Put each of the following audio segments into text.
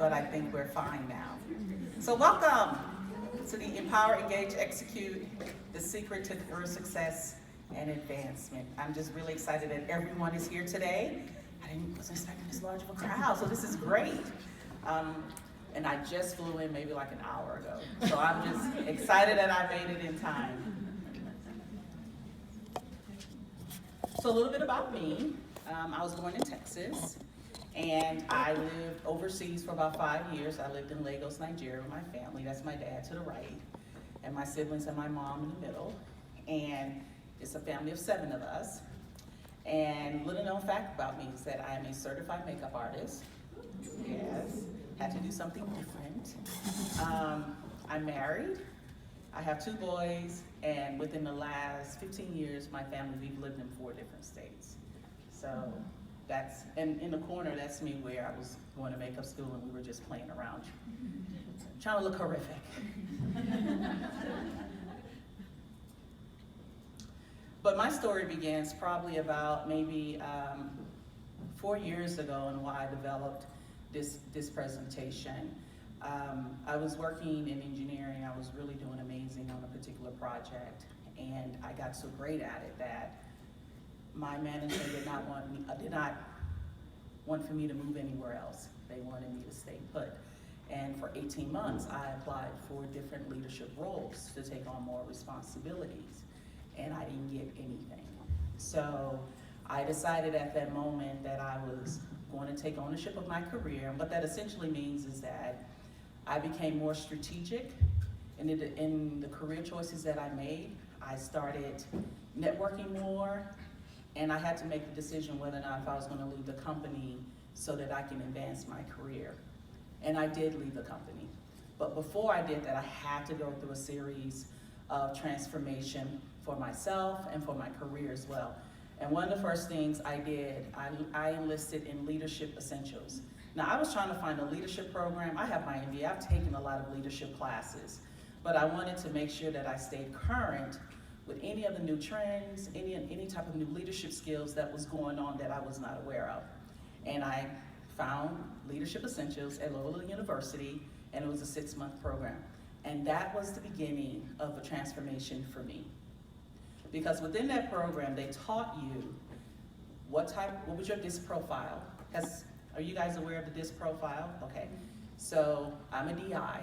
but I think we're fine now. So welcome to the Empower, Engage, Execute, the secret to career success and advancement. I'm just really excited that everyone is here today. Wasn't expecting this large of a crowd, so this is great. And I just flew in maybe like an hour ago, so I'm just excited that I made it in time. So a little bit about me. I was born in Texas, and I lived overseas for about 5 years. I lived in Lagos, Nigeria with my family. That's my dad to the right, and my siblings and my mom in the middle. And it's a family of 7 of us. And little known fact about me is that I am a certified makeup artist. Yes, had to do something different. I'm married. I have 2 boys, and within the last 15 years, my family, we've lived in 4 different states. So that's, and in the corner, that's me where I was going to makeup school and we were just playing around, trying to look horrific. But my story begins probably about maybe 4 years ago, and why I developed this presentation. I was working in engineering. I was really doing amazing on a particular project, and I got so great at it that my manager did not want for me to move anywhere else. They wanted me to stay put. And for 18 months, I applied for different leadership roles to take on more responsibilities, and I didn't get anything. So I decided at that moment that I was going to take ownership of my career. And what that essentially means is that I became more strategic in the career choices that I made. I started networking more, and I had to make the decision whether or not if I was going to leave the company so that I can advance my career. And I did leave the company. But before I did that, I had to go through a series of transformation for myself and for my career as well. And one of the first things I did, I enlisted in Leadership Essentials. Now, I was trying to find a leadership program. I have my MBA. I've taken a lot of leadership classes, but I wanted to make sure that I stayed current with any of the new trends, any type of new leadership skills that was going on that I was not aware of. And I found Leadership Essentials at Loyola University, and it was a 6-month program. And that was the beginning of a transformation for me. Because within that program, they taught you what was your DISC profile. Are you guys aware of the DISC profile? Okay, so I'm a DI,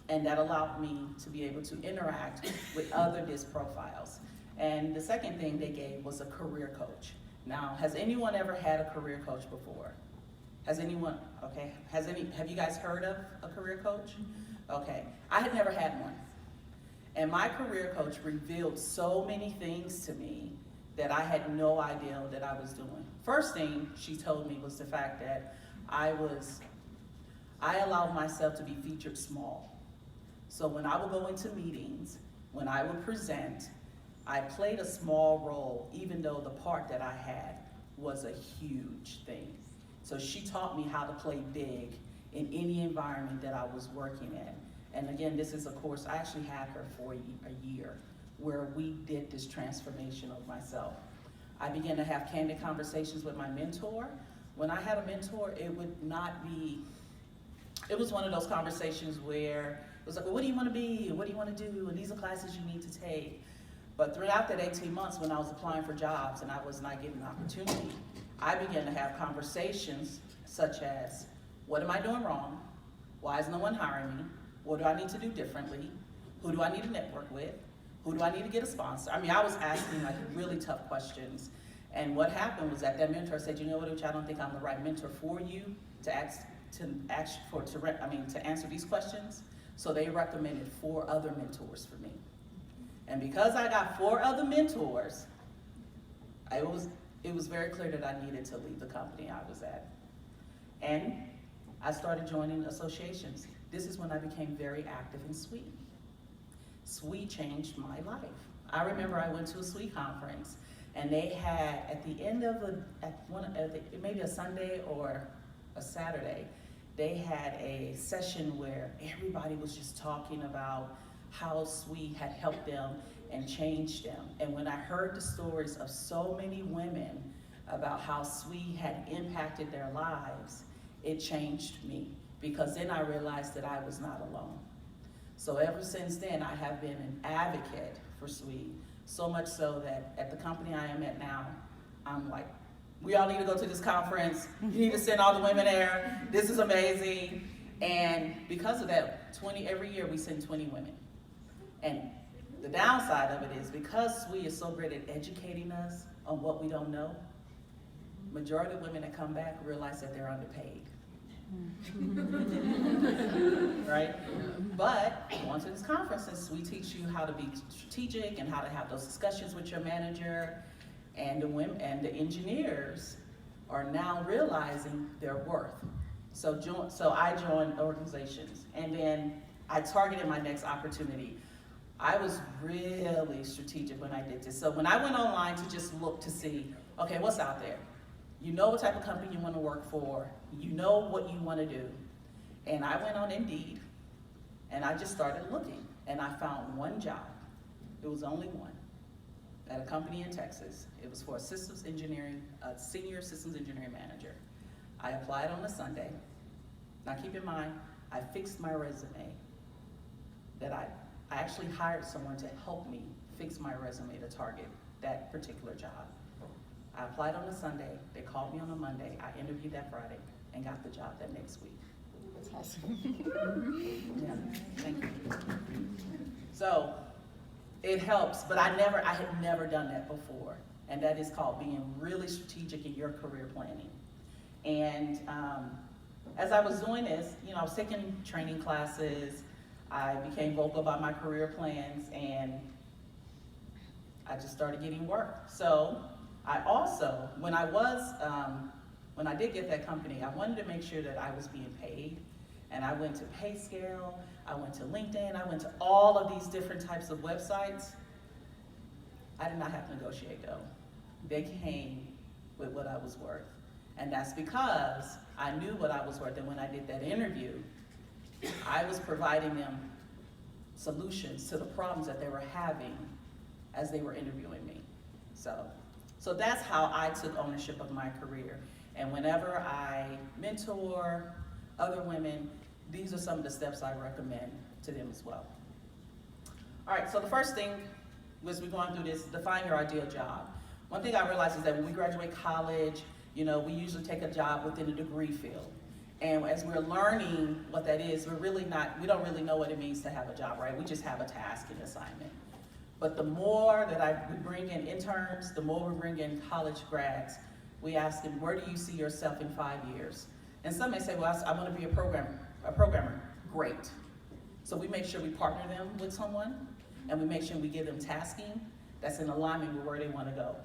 and that allowed me to be able to interact with other DISC profiles. And the second thing they gave was a career coach. Now, has anyone ever had a career coach before? Has anyone, okay, have you guys heard of a career coach? Okay, I had never had one. And my career coach revealed so many things to me that I had no idea that I was doing. First thing she told me was the fact that I allowed myself to be featured small. So when I would go into meetings, when I would present, I played a small role, even though the part that I had was a huge thing. So she taught me how to play big in any environment that I was working in. And again, this is a course, I actually had her for a year, where we did this transformation of myself. I began to have candid conversations with my mentor. When I had a mentor, it was one of those conversations where it was like, well, what do you want to be? What do you want to do? And these are classes you need to take. But throughout that 18 months when I was applying for jobs and I was not getting an opportunity, I began to have conversations such as, what am I doing wrong? Why is no one hiring me? What do I need to do differently? Who do I need to network with? Who do I need to get a sponsor? I mean, I was asking like really tough questions. And what happened was that mentor said, you know what, Uche, I don't think I'm the right mentor for you to answer these questions. So they recommended 4 other mentors for me. And because I got 4 other mentors, it was very clear that I needed to leave the company I was at. And I started joining associations. This is when I became very active in SWE. SWE changed my life. I remember I went to a SWE conference, and they had, at the end of maybe a Sunday or a Saturday, they had a session where everybody was just talking about how SWE had helped them and changed them. And when I heard the stories of so many women about how SWE had impacted their lives, it changed me. because then I realized that I was not alone. So ever since then, I have been an advocate for SWE, so much so that at the company I am at now, I'm like, we all need to go to this conference. You need to send all the women there. This is amazing. And because of that, every year we send 20 women. And the downside of it is because SWE is so great at educating us on what we don't know, majority of women that come back realize that they're underpaid. Right? But going to these conferences, we teach you how to be strategic and how to have those discussions with your manager, and the women and the engineers are now realizing their worth. So I joined organizations, and then I targeted my next opportunity. I was really strategic when I did this. So when I went online to just look to see, okay, what's out there? You know what type of company you want to work for. You know what you want to do. And I went on Indeed, and I just started looking, and I found one job. It was only one, at a company in Texas. It was for a senior systems engineering manager. I applied on a Sunday. Now keep in mind, I fixed my resume. I actually hired someone to help me fix my resume to target that particular job. I applied on a Sunday, they called me on a Monday, I interviewed that Friday, and got the job that next week. That's awesome. Yeah, thank you. So, it helps, but I had never done that before, and that is called being really strategic in your career planning. And as I was doing this, I was taking training classes, I became vocal about my career plans, and I just started getting work. So I also, when I did get that company, I wanted to make sure that I was being paid. And I went to PayScale, I went to LinkedIn, I went to all of these different types of websites. I did not have to negotiate though. They came with what I was worth. And that's because I knew what I was worth, and when I did that interview, I was providing them solutions to the problems that they were having as they were interviewing me. So that's how I took ownership of my career. And whenever I mentor other women, these are some of the steps I recommend to them as well. All right, so the first thing was we're going through this, define your ideal job. One thing I realized is that when we graduate college, we usually take a job within a degree field. And as we're learning what that is, we don't really know what it means to have a job, right? We just have a task and assignment. But the more that we bring in interns, the more we bring in college grads, we ask them, where do you see yourself in 5 years? And some may say, well, I want to be a programmer. Great. So we make sure we partner them with someone, and we make sure we give them tasking that's in alignment with where they want to go.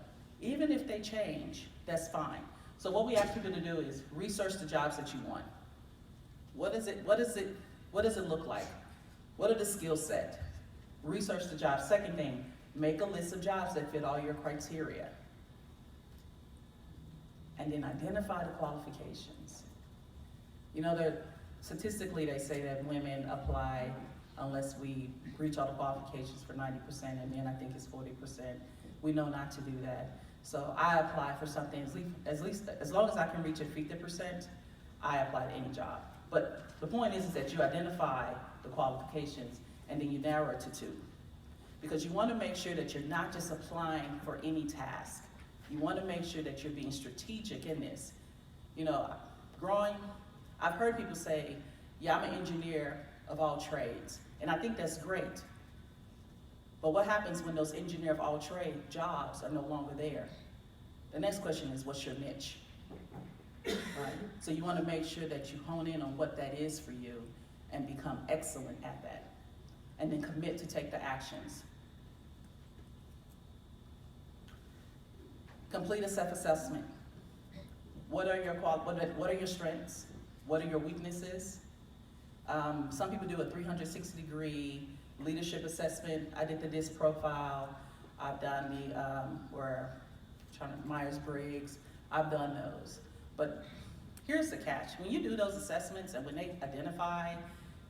Even if they change, that's fine. So what we ask people to do is research the jobs that you want. What does it look like? What are the skill set? Research the job. Second thing, make a list of jobs that fit all your criteria. And then identify the qualifications. Statistically they say that women apply unless we reach all the qualifications for 90%, and men I think it's 40%. We know not to do that. So I apply for something, as long as I can reach at 50%, I apply to any job. But the point is that you identify the qualifications and then you narrow it to 2. Because you want to make sure that you're not just applying for any task. You want to make sure that you're being strategic in this. I've heard people say, yeah, I'm an engineer of all trades. And I think that's great. But what happens when those engineer of all trade jobs are no longer there? The next question is, what's your niche? Right? So you want to make sure that you hone in on what that is for you and become excellent at that. And then commit to take the actions. Complete a self-assessment. What are your strengths? What are your weaknesses? Some people do a 360-degree leadership assessment. I did the DISC profile. I've done the Myers-Briggs. I've done those. But here's the catch. When you do those assessments and when they identify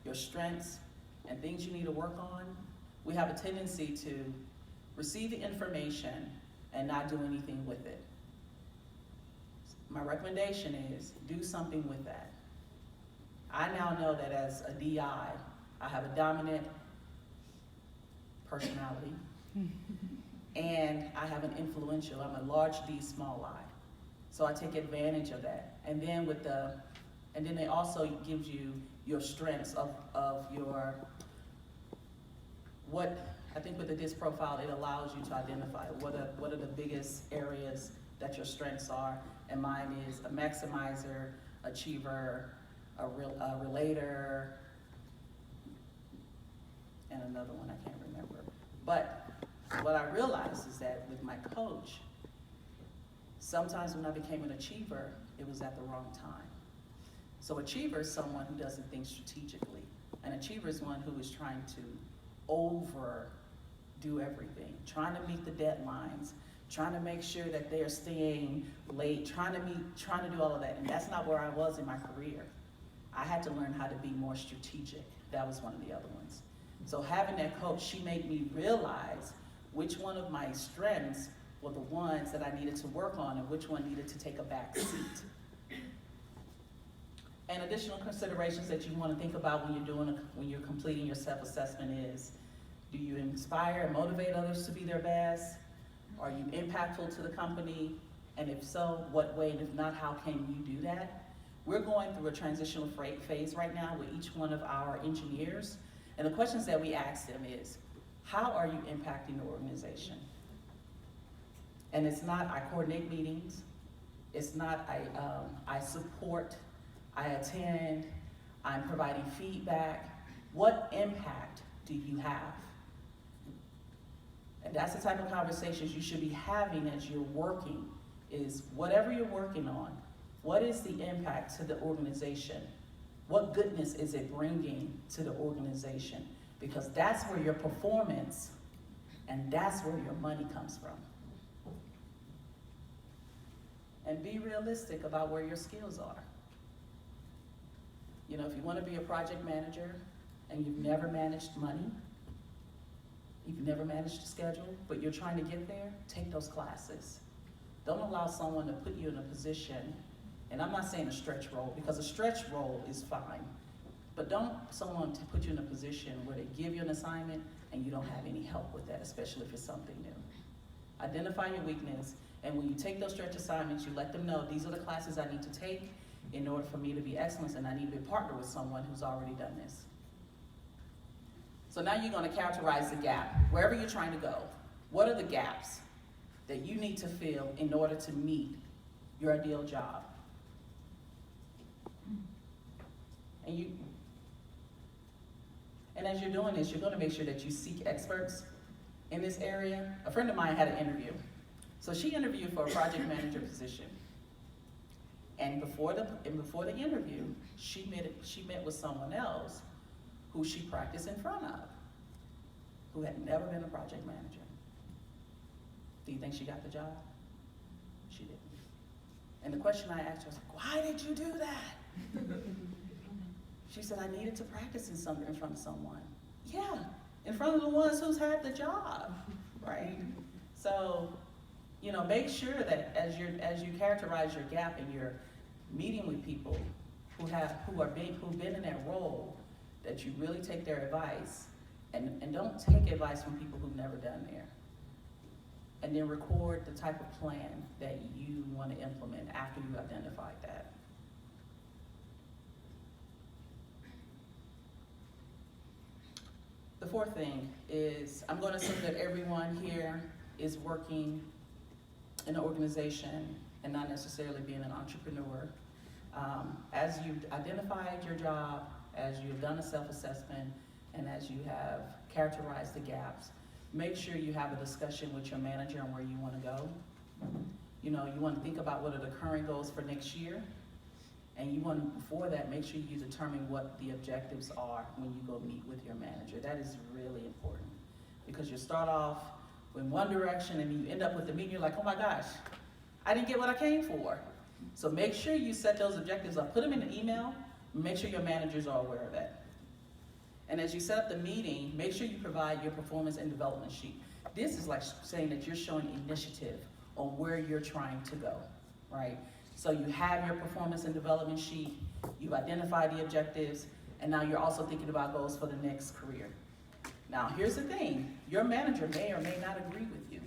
your strengths and things you need to work on, we have a tendency to receive the information and not do anything with it. My recommendation is do something with that. I now know that as a DI, I have a dominant personality, and I have an influential, I'm a large D, small I. So I take advantage of that. And then it also gives you your strengths of your, I think with the DISC profile, it allows you to identify what are the biggest areas that your strengths are. And mine is a maximizer, achiever, a relator, and another one I can't remember. But what I realized is that with my coach, sometimes when I became an achiever, it was at the wrong time. So achiever is someone who doesn't think strategically. An achiever is one who is trying to overdo everything, trying to meet the deadlines, trying to make sure that they're staying late, trying to do all of that. And that's not where I was in my career. I had to learn how to be more strategic. That was one of the other ones. So having that coach, she made me realize which one of my strengths were the ones that I needed to work on and which one needed to take a back seat. And additional considerations that you want to think about when you're completing your self-assessment is, do you inspire and motivate others to be their best? Are you impactful to the company? And if so, what way? And if not, how can you do that? We're going through a transitional phase right now with each one of our engineers. And the questions that we ask them is, how are you impacting the organization? And it's not, I coordinate meetings. It's not, I support, I attend, I'm providing feedback. What impact do you have? And that's the type of conversations you should be having as you're working, is whatever you're working on, what is the impact to the organization? What goodness is it bringing to the organization? Because that's where your performance and that's where your money comes from. And be realistic about where your skills are. You know, if you want to be a project manager and you've never managed money, you've never managed a schedule, but you're trying to get there, take those classes. Don't allow someone to put you in a position, and I'm not saying a stretch role, because a stretch role is fine, but don't someone to put you in a position where they give you an assignment and you don't have any help with that, especially if it's something new. Identify your weakness, and when you take those stretch assignments, you let them know, these are the classes I need to take in order for me to be excellent, and I need to partner with someone who's already done this. So now you're going to characterize the gap. Wherever you're trying to go, what are the gaps that you need to fill in order to meet your ideal job? And as you're doing this, you're going to make sure that you seek experts in this area. A friend of mine had an interview. So she interviewed for a project manager position. And before the interview, she met with someone else who she practiced in front of, who had never been a project manager. Do you think she got the job? She didn't. And the question I asked her was like, why did you do that? She said, I needed to practice in front of someone. Yeah, in front of the ones who's had the job, right? So, you know, make sure that as you characterize your gap and you're meeting with people who've been in that role, that you really take their advice, and don't take advice from people who've never done there. And then record the type of plan that you want to implement after you identified that. The fourth thing is, I'm going to assume that everyone here is working in an organization and not necessarily being an entrepreneur. As you've identified your job, as you've done a self-assessment, and as you have characterized the gaps, make sure you have a discussion with your manager on where you want to go. You know, you want to think about what are the current goals for next year, and you want to, before that, make sure you determine what the objectives are when you go meet with your manager. That is really important, because you start off in one direction and you end up with the meeting, you're like, oh my gosh, I didn't get what I came for. So make sure you set those objectives up, put them in an email, make sure your managers are aware of that. And as you set up the meeting, make sure you provide your performance and development sheet. This is like saying that you're showing initiative on where you're trying to go, right? So you have your performance and development sheet. You've identified the objectives, and now you're also thinking about goals for the next career. Now, here's the thing. Your manager may or may not agree with you.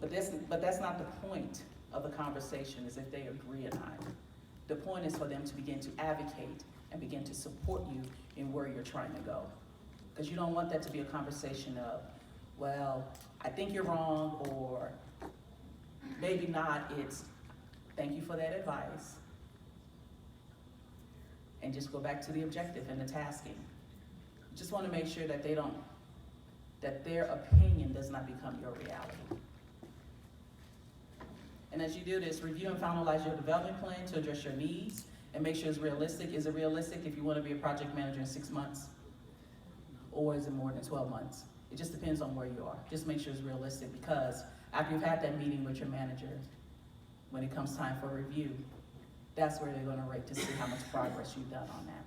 But that's not the point of the conversation, is if they agree or not. The point is for them to begin to advocate and begin to support you in where you're trying to go. Because you don't want that to be a conversation of, well, I think you're wrong, or maybe not. It's, thank you for that advice. And just go back to the objective and the tasking. Just want to make sure that that their opinion does not become your reality. And as you do this, review and finalize your development plan to address your needs and make sure it's realistic. Is it realistic if you want to be a project manager in 6 months? Or is it more than 12 months? It just depends on where you are. Just make sure it's realistic, because after you've had that meeting with your manager, when it comes time for review, that's where they're going to rate to see how much progress you've done on that.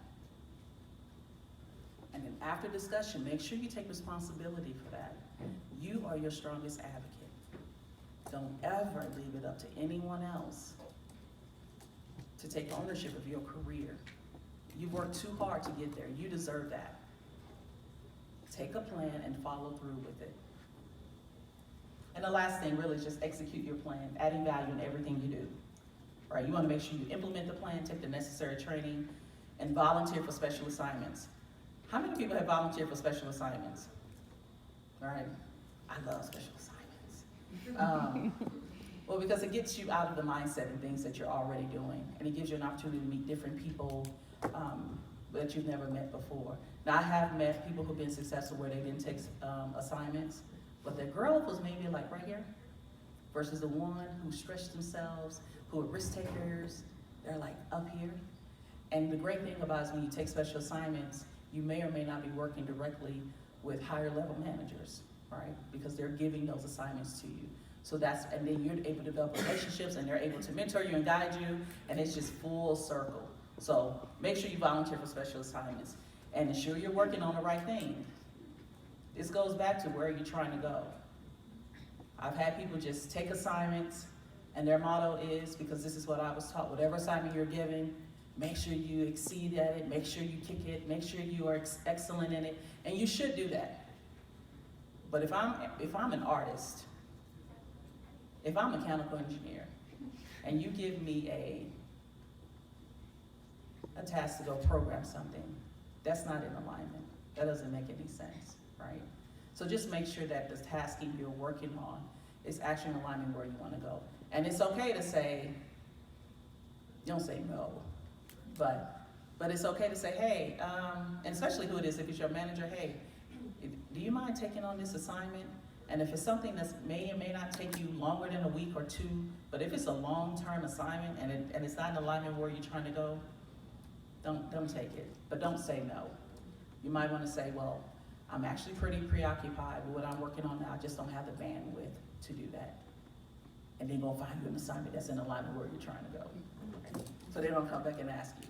And then after discussion, make sure you take responsibility for that. You are your strongest advocate. Don't ever leave it up to anyone else to take ownership of your career. You've worked too hard to get there. You deserve that. Take a plan and follow through with it. And the last thing really is just execute your plan, adding value in everything you do. Right? You want to make sure you implement the plan, take the necessary training, and volunteer for special assignments. How many people have volunteered for special assignments? All right, I love special assignments. Well, because it gets you out of the mindset and things that you're already doing, and it gives you an opportunity to meet different people that you've never met before. Now, I have met people who've been successful where they didn't take assignments, but their growth was maybe like right here, versus the one who stretched themselves, who are risk takers, they're like up here. And the great thing about it is when you take special assignments, you may or may not be working directly with higher level managers, right? Because they're giving those assignments to you. So and then you're able to develop relationships, and they're able to mentor you and guide you, and it's just full circle. So make sure you volunteer for special assignments and ensure you're working on the right thing. This goes back to where you're trying to go. I've had people just take assignments, and their motto is, because this is what I was taught, whatever assignment you're given, make sure you exceed at it, make sure you kick it, make sure you are excellent in it, and you should do that. But if I'm an artist, if I'm a mechanical engineer, and you give me a task to go program something, that's not in alignment. That doesn't make any sense, right? So just make sure that the tasking you're working on is actually in alignment where you want to go. And it's okay to say, don't say no, but it's okay to say, hey, and especially who it is, if it's your manager, hey, do you mind taking on this assignment? And if it's something that may or may not take you longer than a week or two, but if it's a long-term assignment and it's not in alignment where you're trying to go, don't take it, but don't say no. You might want to say, well, I'm actually pretty preoccupied with what I'm working on now. I just don't have the bandwidth to do that. And then go find you an assignment that's in alignment where you're trying to go. So they don't come back and ask you.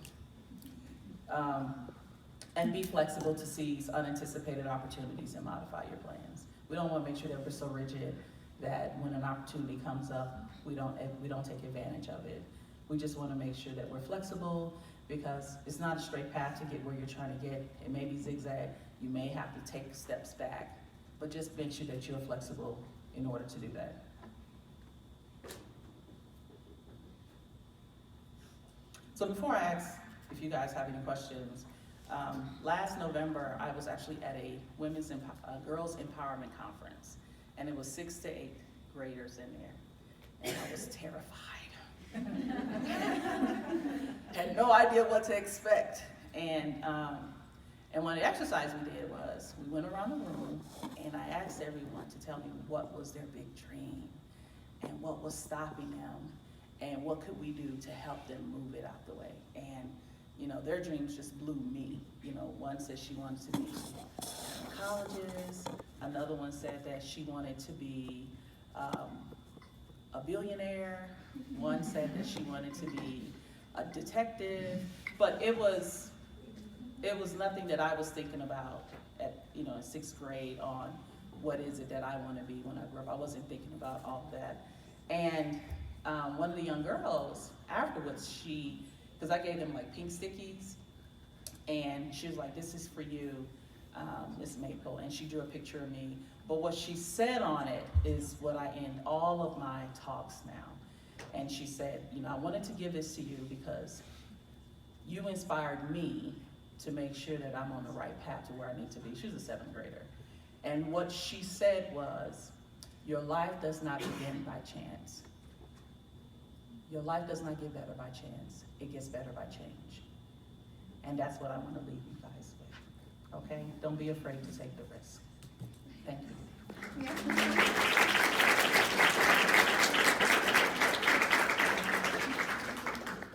And be flexible to seize unanticipated opportunities and modify your plans. We don't want to make sure that we're so rigid that when an opportunity comes up, we don't take advantage of it. We just want to make sure that we're flexible, because it's not a straight path to get where you're trying to get. It may be zigzag. You may have to take steps back, but just make sure that you're flexible in order to do that. So before I ask if you guys have any questions, last November I was actually at a girls empowerment conference, and it was 6th to 8th graders in there, and I was terrified. Had no idea what to expect, and one of the exercises we did was we went around the room, and I asked everyone to tell me what was their big dream, and what was stopping them, and what could we do to help them move it out the way. And their dreams just blew me. One said she wanted to be in colleges. Another one said that she wanted to be a billionaire. One said that she wanted to be a detective. But it was nothing that I was thinking about in 6th grade on what is it that I want to be when I grow up. I wasn't thinking about all that. And one of the young girls, afterwards, because I gave them like pink stickies, and she was like, this is for you, Miss Maple, and she drew a picture of me. But what she said on it is what I end all of my talks now. And she said, I wanted to give this to you because you inspired me to make sure that I'm on the right path to where I need to be. She was a 7th grader. And what she said was, your life does not begin by chance. Your life does not get better by chance. It gets better by change. And that's what I want to leave you guys with. Okay? Don't be afraid to take the risk. Thank you. Yeah.